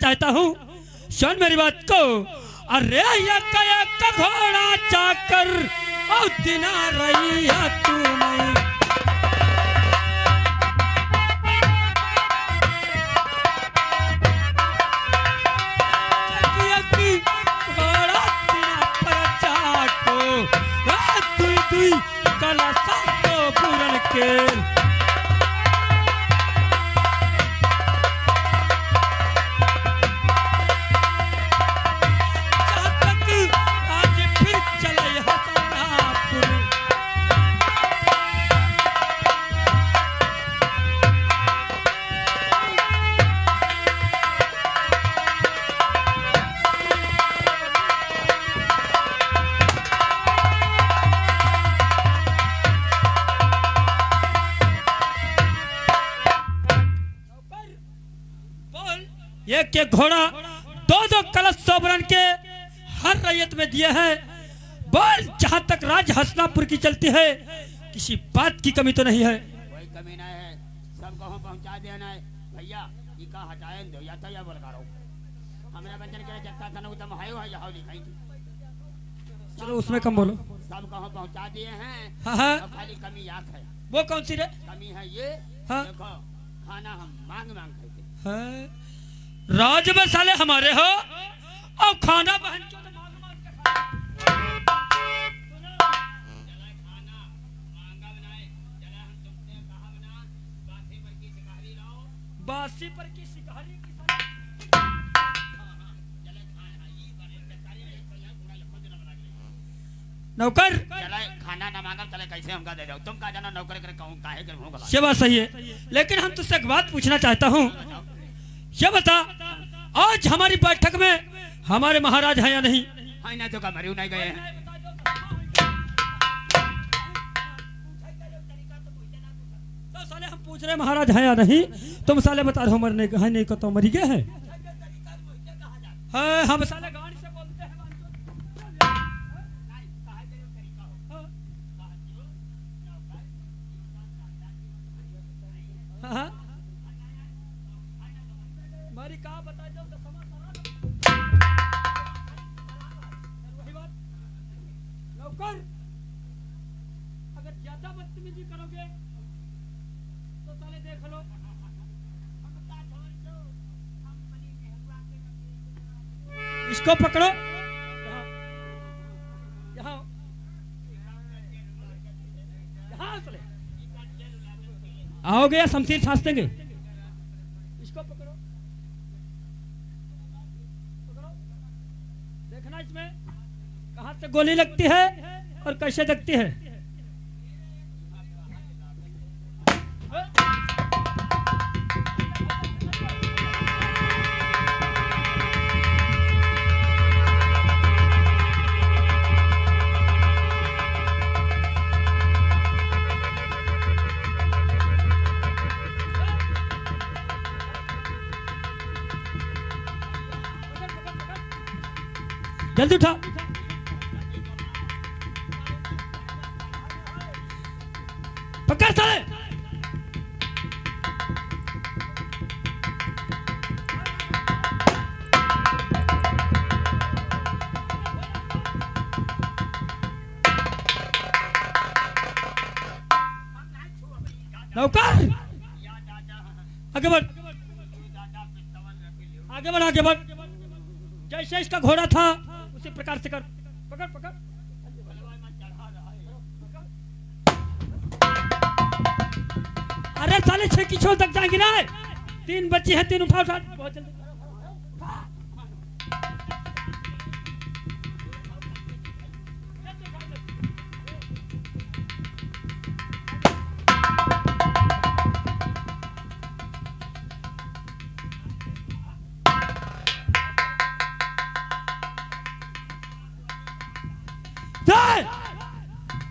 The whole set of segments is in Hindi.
चाहता हूँ, सुन मेरी बात को। अरे एक घोड़ा चाकर और दिना रही तू नहीं। घोड़ा दिना पर चाको दुई दुई कला सातो पूरन के। एक घोड़ा दो दो कलश सोबरन के हर रैयत में दिया है। बोल, जहाँ तक राज हसनापुर की चलती है किसी बात की कमी तो नहीं है। कोई कमी नहीं है, सबको हम पहुँचा देना है भैया। ये का हटाए दो या तो या बोल करो हमारे बंचन के जत्ता था ना वो तो हायो है यहाँ लिखाई थी। चलो उसमें कम बोलो। सबको हम पहुँचा दिए हैं। हाँ हाँ, खाली कमी याद है। वो कौन सी रे? कमी है ये। हाँ? देखो खाना हम मांग मांग खाते। हाँ? राज मसाले हमारे हो और खाना बहन चो तो मांग मांग के खाना मांगा बनाए। जरा हम तुमसे कहा बना बासी पर की शिकारी लाओ। बासी पर की शिकारी की नौकर। चले खाना ना मांगा चले कैसे हमका दे दो। तुम का जानो नौकर करे कहूं काहे करे भूख लगा। ये बात सही है, लेकिन हम तुझसे एक बात पूछना चाहता हूँ। ये बता, आज हमारी बैठक में हमारे महाराज हैं या नहीं? हां ना तो का मरियो नहीं गए हैं। तो साले हम पूछ रहे महाराज हैं या नहीं, तुम साले बता रहे हो मरने है नहीं को तो मरी गए हैं। हाँ, हम साले गाड़ी से बोलते हैं। हाँ, मारी का बता दो तो समझ वही बात। नौकर, अगर ज्यादा बदतमीजी करोगे तो साले देख लो। इसको पकड़ो। यहाँ यहाँ चले आओगे या शमशीर छाछ देंगे। इसको पकड़ो, पकड़ो। देखना इसमें कहां से गोली लगती है और कैसे लगती है। जल्दी उठा। पकड़ साले। नौकर आगे बढ़, आगे बढ़, आगे बढ़। जैसे इसका घोड़ा था उसी प्रकार से कर। पकड़ पकड़। अरे साले 6 की छोड़ तक जाएंगे ना। 3 बच्चे हैं, 3 उठा उठा बहुत जल्दी।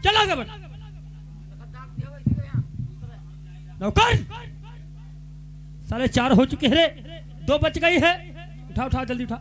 चला आगे बढ़। नौकर साले 4 हो चुके हैं रे, 2 बच गई है। उठा उठा जल्दी उठा।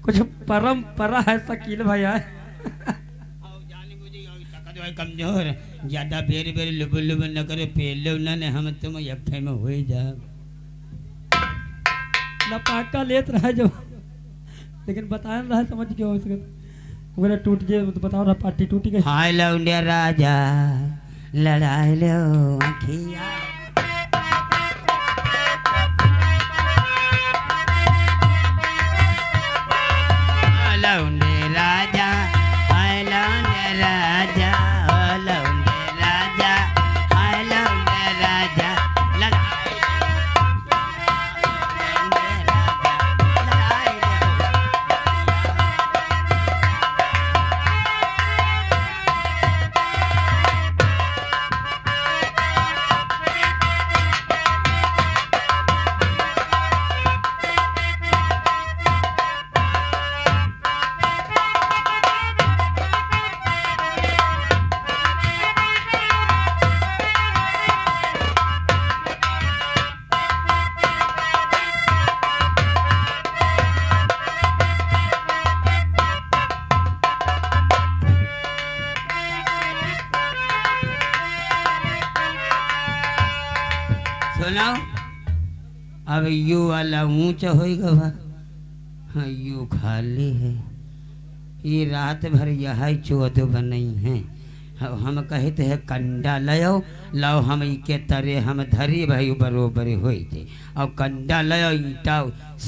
कुछ परंपरा है शकील भैया। कमजोर ज्यादा बेर बेर लुब लुब न करे पेलो न हम तुम यखे में हो जा लपाका लेत रहा जो, लेकिन बताया रहा समझ के हो सके वगैरह टूट गए तो बताओ ना पार्टी टूटी गई। हाय लौंडे राजा लड़ाई लो अखिया लौंडे राजा हाय लौंडे राजा लौंडे राजा हाय लौंडे राजा लड़ाई सुनाओ अब यू वाला ऊंचा होएगा बा हाँ यू खाली है ये रात भर यह चौध बनई है। अब हम कहते हैं कंडा लयो लाओ हम इके तरे हम धरी भाई बरोबर हो जाए और कंडा लयो ईटा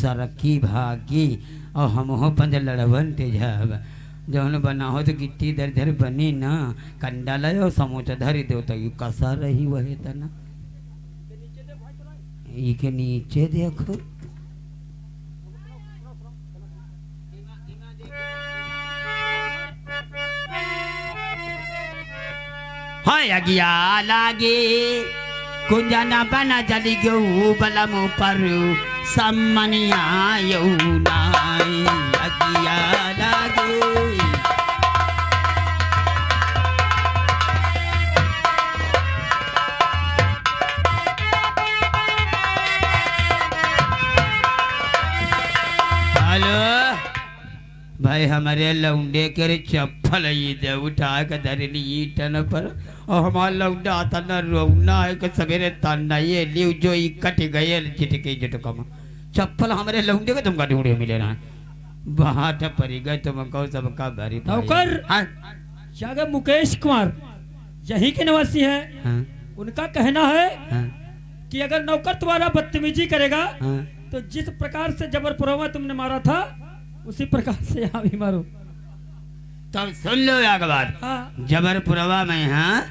सरकी भागी और हम हो पंज लड़वन तेजाब जौन बनाओ तो गिट्टी दर धर बनी ना कंडा लयो समोचा धरी दो तो यू कसा रही वही तना के नीचे देखो हाय अगिया लागे कुंजना बना जली गऊ बलम पर सम्मनिया यौनाई अगिया लागे भाई हमारे लौंडे के चप्पल दे उठा के धरनी ईटन पर और हमारा लौंडा आता न रोना है कि सवेरे ताना ये लियो जो इकट्ठ गए चिटके झटकम चप्पल हमारे लौंडे के तुमका ढूंढे मिले ना बाट परी गए तुमको सबका भरी नौकर जागे मुकेश कुमार यही के निवासी है। हाँ? उनका कहना है हाँ? कि अगर नौकर तुम्हारा बदतमीजी करेगा हाँ? तो जिस प्रकार से जबरपुर में तुमने मारा था उसी प्रकार से यहाँ भी मारो। तब सुन लो एक बात हाँ? जबरपुरवा में हाँ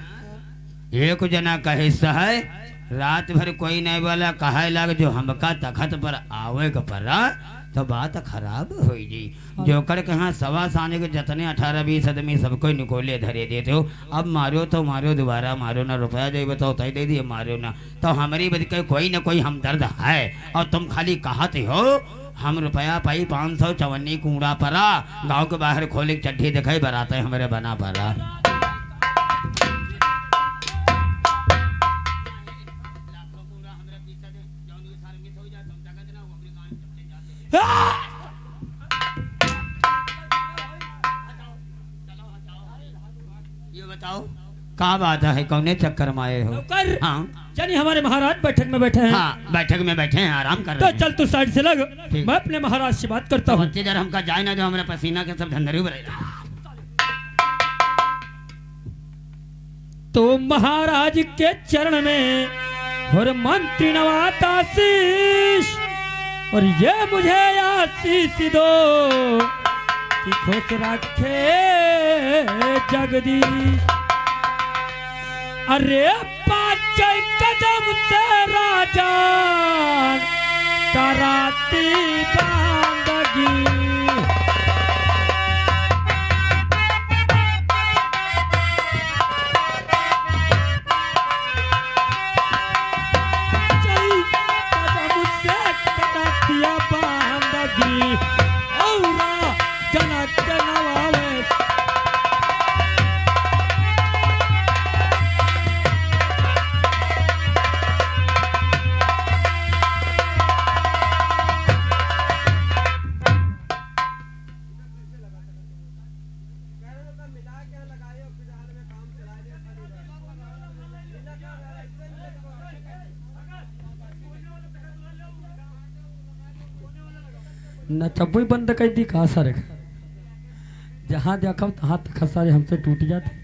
एक जना का हिस्सा है रात भर कोई नहीं बोला कहे लग जो हमका तखत पर आवे का परा तो बात खराब हो जी हाँ? जो कर के हाँ सवा साने के जतने 18-20 आदमी सबको निकोले धरे देते हो अब मारो तो मारो दोबारा मारो ना रुपया दे बताओ तय दे दिए मारो ना तो हमारी बद के कोई ना कोई हमदर्द है और तुम खाली कहते हो हम रुपया पाई 554 कूड़ा परा गांव के बाहर खोले चड्ढी दिखाई बराते हमारे बना परा ये बताओ क्या बात है कौने चक्कर में आए हो। हाँ यानी हमारे महाराज बैठक में बैठे हैं। हाँ बैठक में बैठे हैं आराम कर रहे हैं। तो चल तू साइड से लग मैं अपने महाराज से बात करता हूँ। इधर हमका जाए ना जो हमारे पसीना के सब धंधरी भरे तो महाराज के चरण में और मंत्री नवाता आशीष और ये मुझे आशीष दो कि खुश रखे जगदीश। अरे पाँच कदम से राजा कराती बांदगी कदम से करातिया बांदगी और जनक नवावे नचब्बू बंद कर दी कहा सर जहाँ देखो तहाँ तक सारे हमसे टूट जाते।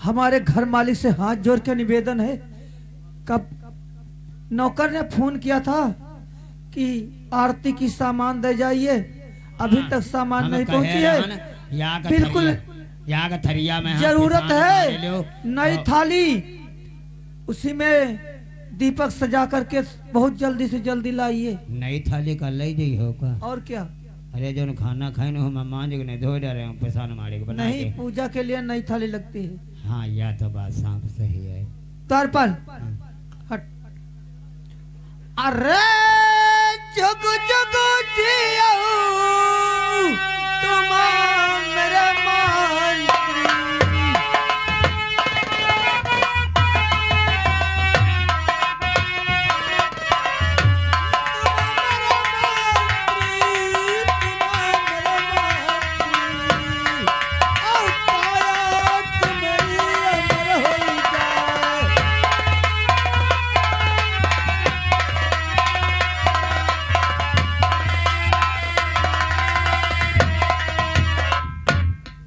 हमारे घर मालिक से हाथ जोड़ के निवेदन है, कब नौकर ने फोन किया था कि आरती की सामान दे जाइए, अभी तक सामान नहीं पहुंची है। बिल्कुल यहाँ का थरिया में जरूरत है नई थाली, उसी में दीपक सजा करके बहुत जल्दी से जल्दी लाइए। नई थाली का ले जाइए होगा और क्या? अरे जो खाना खाए ना मेहमान जी ने धो रहे हैं पैसा मारे के बना नहीं, पूजा के लिए नई थाली लगती है। हाँ यह तो बात सांप सही है। तारपल हट। अरे जुग जुग जियो तुम मेरे मंत्री,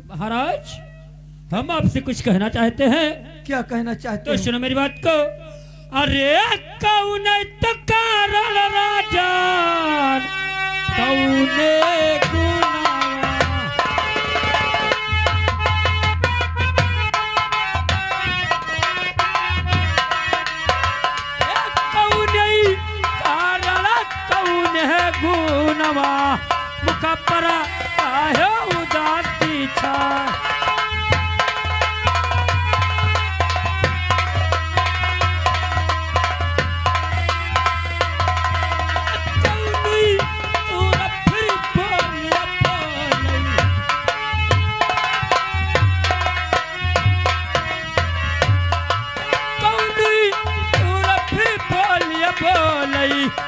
महाराज हम आपसे कुछ कहना चाहते हैं। क्या कहना चाहते तो हो? सुनो मेरी बात को। अरे कौन तो कारण राजा कौने गुनावा, कौने कारण कौन है गुनावा, मुख पर आयो उदासी छा।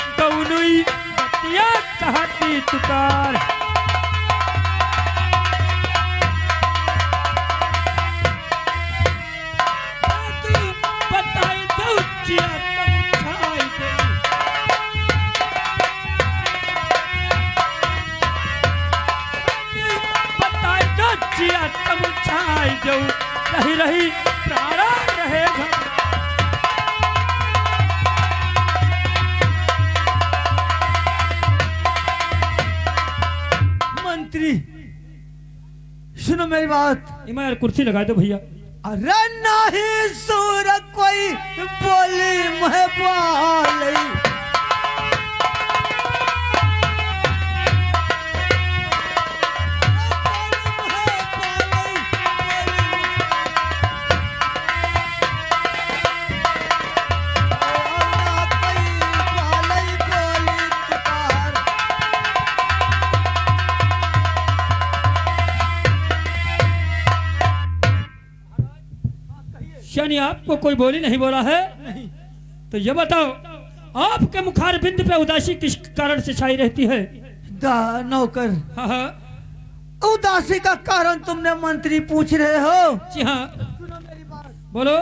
कौनुई बतिया कहती तुकार, बताई दो चिया तब छाई दे, बताई दो चिया तब छाई दो, रही रही प्राणा रहेगा। मंत्री सुनो मेरी बात। इमार कुर्सी लगा दो भैया। अरे नहीं सूर कोई बोली मुहे बोली, यानी आपको कोई बोली नहीं बोला है? नहीं। तो ये बताओ आपके मुखार बिंद पे उदासी किस कारण से छाई रहती है? नौकर, हाँ हाँ उदासी का कारण तुमने मंत्री पूछ रहे हो? जी हाँ। सुनो मेरी बात। बोलो।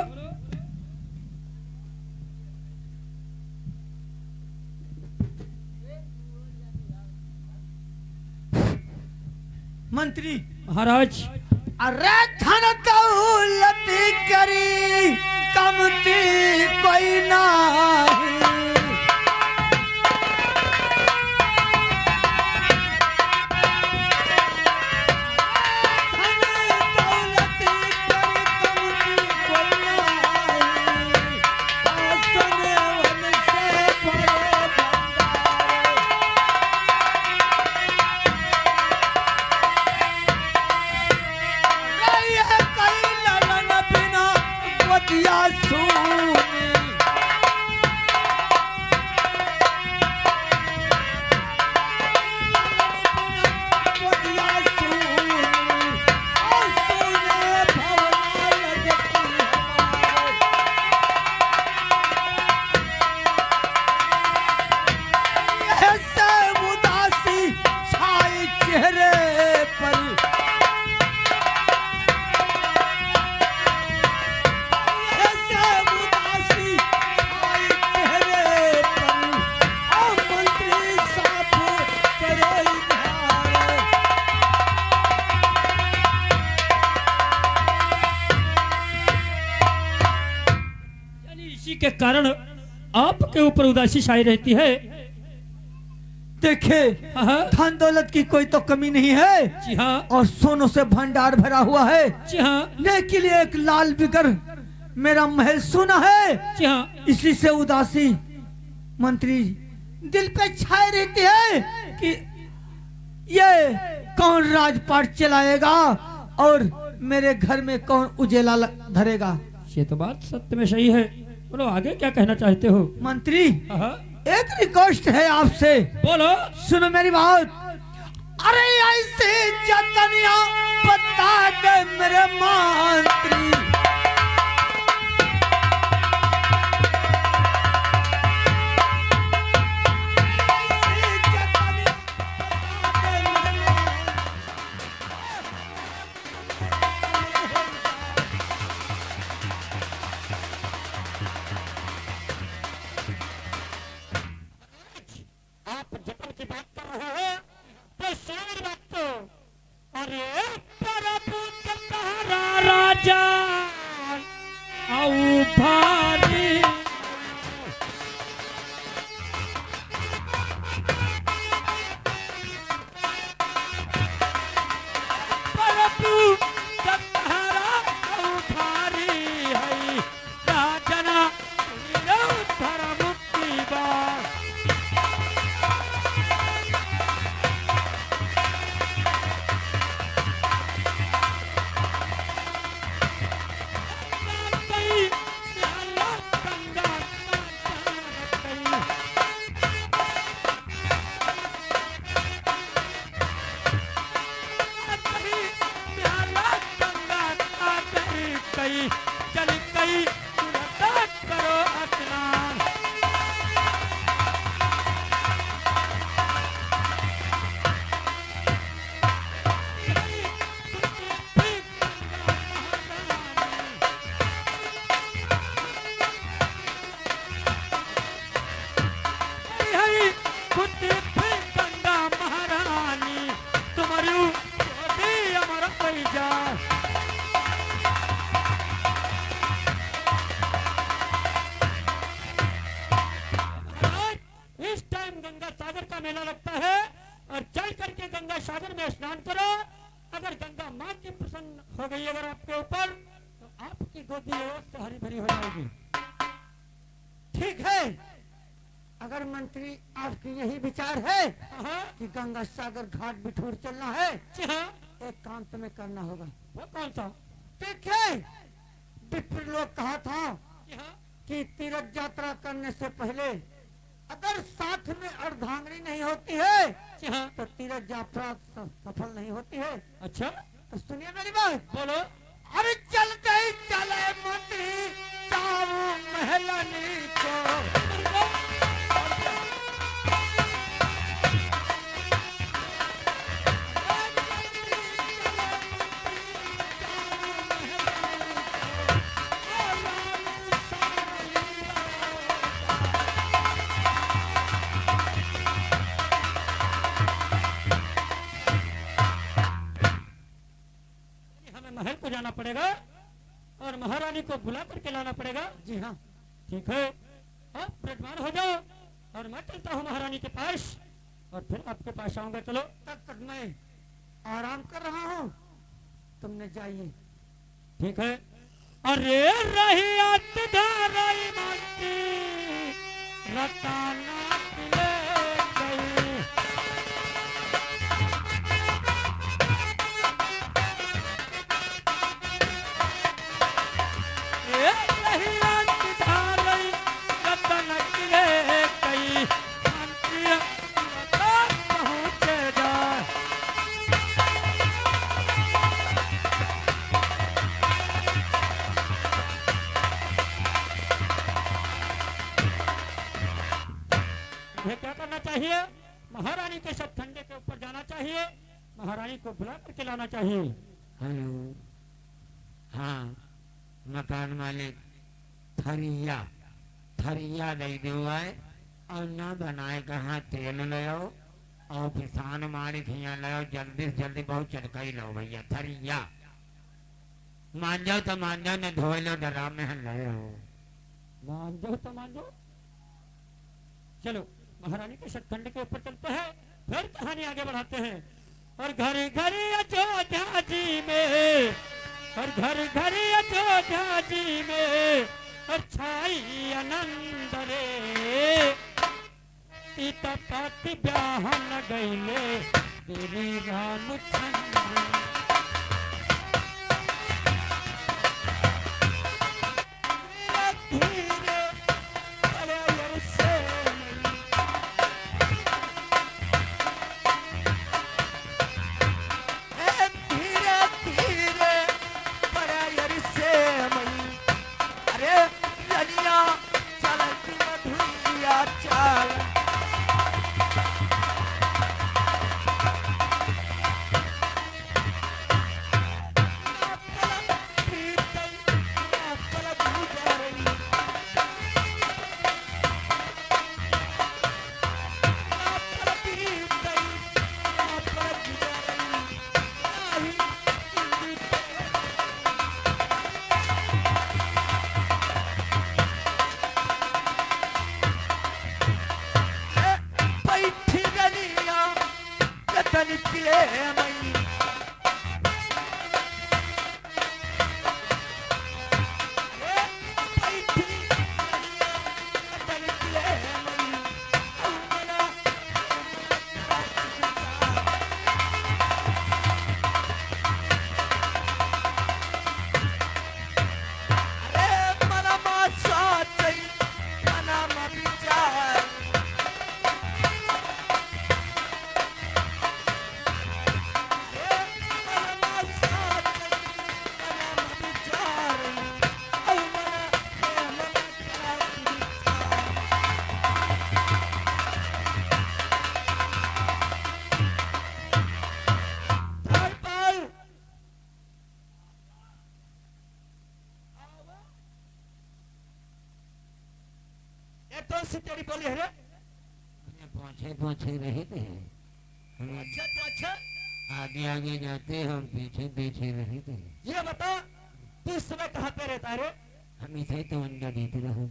मंत्री महाराज अरे धन दौलत करी कमती कोई नहीं, धन जिसके कारण आपके ऊपर उदासी छाई रहती है। देखे हाँ धन दौलत की कोई तो कमी नहीं है। जी हाँ और सोनों से भंडार भरा हुआ है। जी हाँ लेकिन एक लाल बिगर मेरा महल सुना है। जी हाँ इसी से उदासी मंत्री दिल पे छाए रहती है कि ये कौन राजपाट चलाएगा और मेरे घर में कौन उजेला धरेगा। ये तो बात सत्य में सही है। बोलो आगे क्या कहना चाहते हो। मंत्री हाँ एक रिक्वेस्ट है आपसे। बोलो। सुनो मेरी बात। अरे ऐसे जतनिया बता दे मेरे मंत्री। आप जतन की बात कर रहे हो तो सुनो बात तो। अरे प्रभु तुम्हारा राजा आओ भारी। प्रभु तुम्हारा आओ भारी है राजना धर्म मुक्ति बात। चल कई करो स्नान। गंगा महारानी तुम्हारी अमर पैजा। इस टाइम गंगा सागर का मेला लगता है और चल करके गंगा सागर में स्नान करो। अगर गंगा माँ की प्रसन्न हो गई अगर आपके ऊपर तो आपकी गोदी से हरी भरी हो जाएगी। ठीक है अगर मंत्री आपकी यही विचार है हाँ कि गंगा सागर घाट बिठूर चलना है। जी हाँ एक काम तुम्हें करना होगा। वो कौन सा। ठीक है विप्र लोग कहा था जी हाँ कि तीर्थ यात्रा करने से पहले अगर साथ में अर्धांगिनी नहीं होती है जी हाँ तो तीर्थ यात्रा सफल नहीं होती है। अच्छा तो सुनिए मेरी बात। बोलो। अरे चलते ही चले मंत्री जाओ महलनी को। महल को जाना पड़ेगा और महारानी को बुला करके लाना पड़ेगा। जी हाँ ठीक है आप विराजमान हो जाओ और मैं चलता हूँ महारानी के पास और फिर आपके पास आऊंगा। चलो तब तक मैं आराम कर रहा हूँ तुमने जाइए। ठीक है। अरे रही रताना ले गई। क्या करना चाहिए महारानी के साथ ठंडे के ऊपर जाना चाहिए। महारानी को बुला करके लाना चाहिए। हेलो हाँ मकान मालिक थरिया थरिया दे दो है और ना बनाए कहाँ तेल ले आओ और पिसान मारी खिया ले आओ जल्दी से जल्दी बहुत चटकाई लो भैया थरिया मान जाओ तो मान जाओ न धोए लो डरा में ले आओ। मान जाओ तो मान जाओ। चलो महारानी के सतखंड के ऊपर चलते हैं, फिर कहानी आगे बढ़ाते हैं। और घर घर अयोध्या जी में, और घर घर अयोध्या जी में, और छाई आनंद रे, सीता पाती ब्याह न गईले तेरी रामचंद्र। तेरी बोली है रे? पहुंचे पहुंचे रहे थे हम, अच्छा तो अच्छा, आगे आगे जाते हम पीछे पीछे रहे थे। ये बता तू इस समय कहाँ पे रहता है रे? हम इसे तो अंडा देते रहो।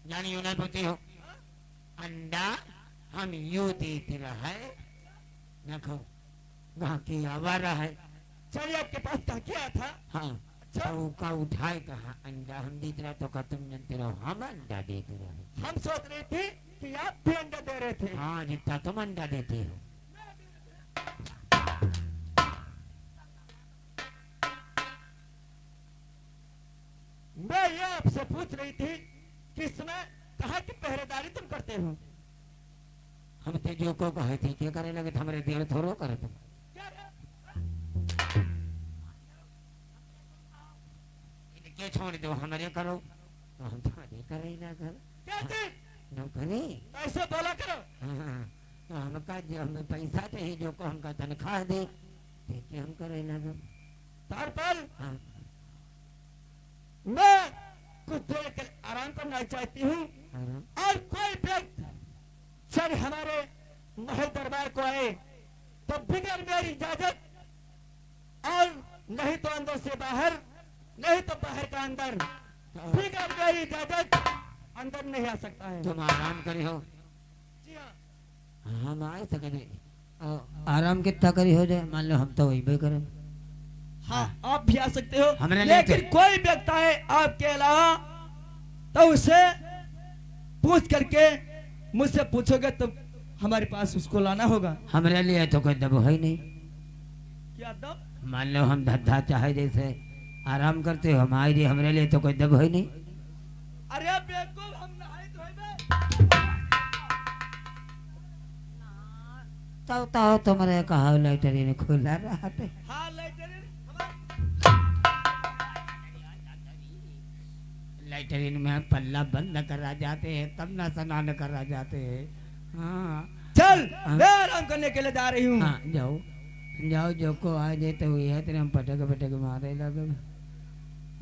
जानी यूं बोलते हो, अंडा हम यूं देते रहे न खाओ, वहाँ की आवारा है। चलिए आपके पास क्या किया था? हाँ चौका उठाए कहा अंडा हम देते रहे, तो कहा तुम जानते रहो हम अंडा देते रहे। हम सोच रहे थे कि आप भी अंडा दे रहे थे। हाँ जितना तुम अंडा देते हो। मैं ये आपसे पूछ रही थी कि इसमें कहा कि पहरेदारी तुम करते हो? हम ते जो को कहे थे क्या करे लगे हमारे देर थोड़ो करे तुम। इनके छोड़ दो हमारे करो, तो हम तुम्हारे करे ना कर। क्या चीज? नौकरी ऐसे बोला करो। हाँ तो हमका जो हमें पैसा चाहिए जो को हमका तनख्वाह दे देते हम करे लगे। तारपाल हाँ मैं कुछ देर के आराम करना चाहती हूँ, आराम। और कोई व्यक्ति जब हमारे महल दरबार को आए तो बिगड़ मेरी इजाजत, और नहीं तो अंदर से बाहर, नहीं तो बाहर का अंदर, बिगड़ मेरी इजाजत अंदर नहीं आ सकता है। तुम आराम करे हो? जी हाँ। हम आए सके आराम कितना करी हो जाए, मान लो हम तो वही भी करें। हाँ आप भी आ सकते हो, हमने लेकिन कोई व्यक्ति है आपके अलावा तो उसे पूछ करके मुझसे पूछोगे तो हमारे पास उसको लाना होगा। हमारे लिए तो कोई दब है नहीं। क्या दब? मान लो हम धद्धा चाहे जैसे आराम करते हो, हमारे लिए हमारे लिए तो कोई दब है नहीं। अरे बेवकूफ, हम नहाए धोए तो तुम्हारे कहा लाइटरी खुला रहा थे। हाँ लाइटरी लाइटरीन में पल्ला बंद करा जाते हैं तब ना स्नान करा जाते हैं। हाँ चल मैं आराम करने के लिए जा रही हूँ। हाँ जाओ। जाओ जो को आ जाए तो यह तेरे हम पटक पटक मारे लगे।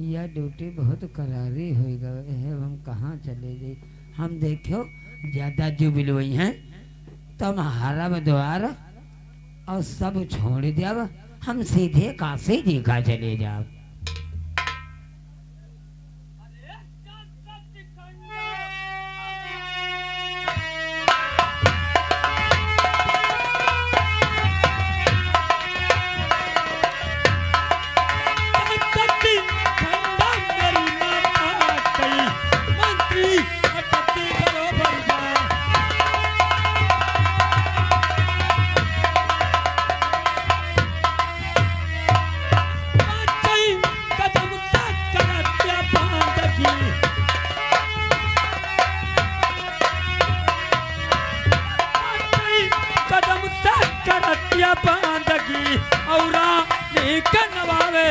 यह ड्यूटी बहुत करारी हो गए है, हम कहाँ चले जाए। हम देखो ज्यादा जुबिल हुई हैं तो हम हारा द्वार और सब छोड़ दिया, हम सीधे काशी जी का चले जाओ। बांधगी औरा नवावे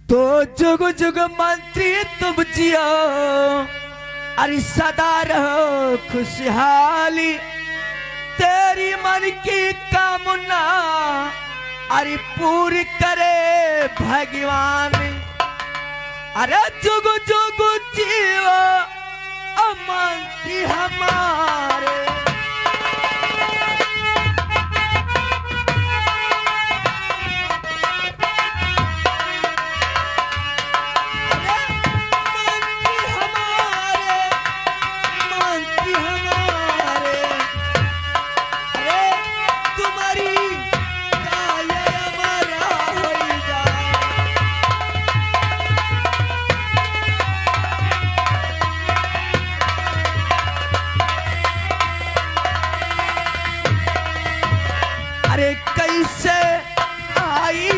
तो जुग जुग मंत्री तुम जियो, अरे सदा रहो खुशहाली। तेरी मन की कामना अरे पूरी करे भगवान। अरे जुग जुग जियो मंत्री हमारे। अरे कैसे आई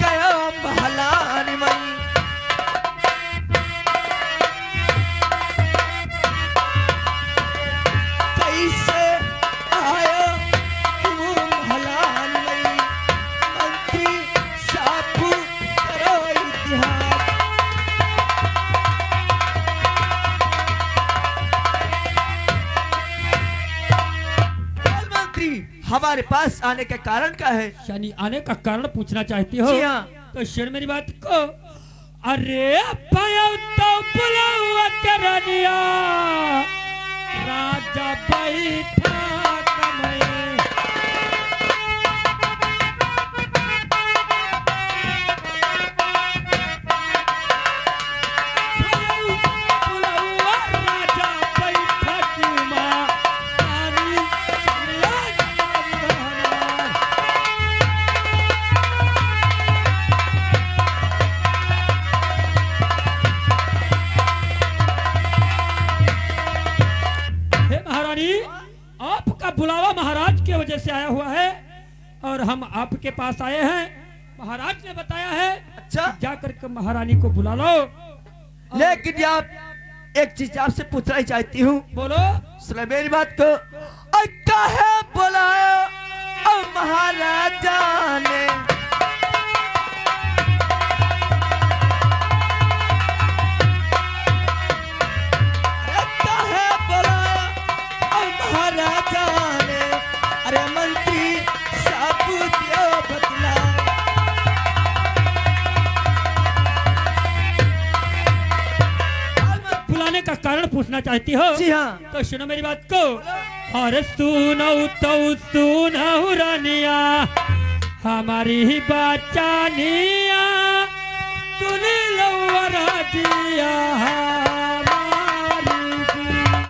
कयो भलान मई। कैसे आयो तुम भलान मई। मंत्री साफ करो इतिहास। मंत्री हमारे पास आने का कारण क्या है? यानी आने का कारण पूछना चाहती हो? जी हाँ। तो शेर मेरी बात को। अरे पायो तो बुलावा करनिया राजा बैठा कमये। बुलावा राजा बैठा किमा तारी आपका बुलावा महाराज की वजह से आया हुआ है और हम आपके पास आए हैं। महाराज ने बताया है अच्छा जाकर के महारानी को बुला लो। लेकिन आप एक चीज आपसे पूछना ही चाहती हूँ। बोलो। सुनो मेरी बात को। काहे बुलाया महाराजा ने? काहे बुलाया महाराजा ने? अरे मंत्री साहब दियो बदला। बुलाने का कारण पूछना चाहती हो? जी हाँ। तो सुनो मेरी बात को। अरे सुनो तो सुनो रानिया हमारी ही बाचानिया तूने लो राजी।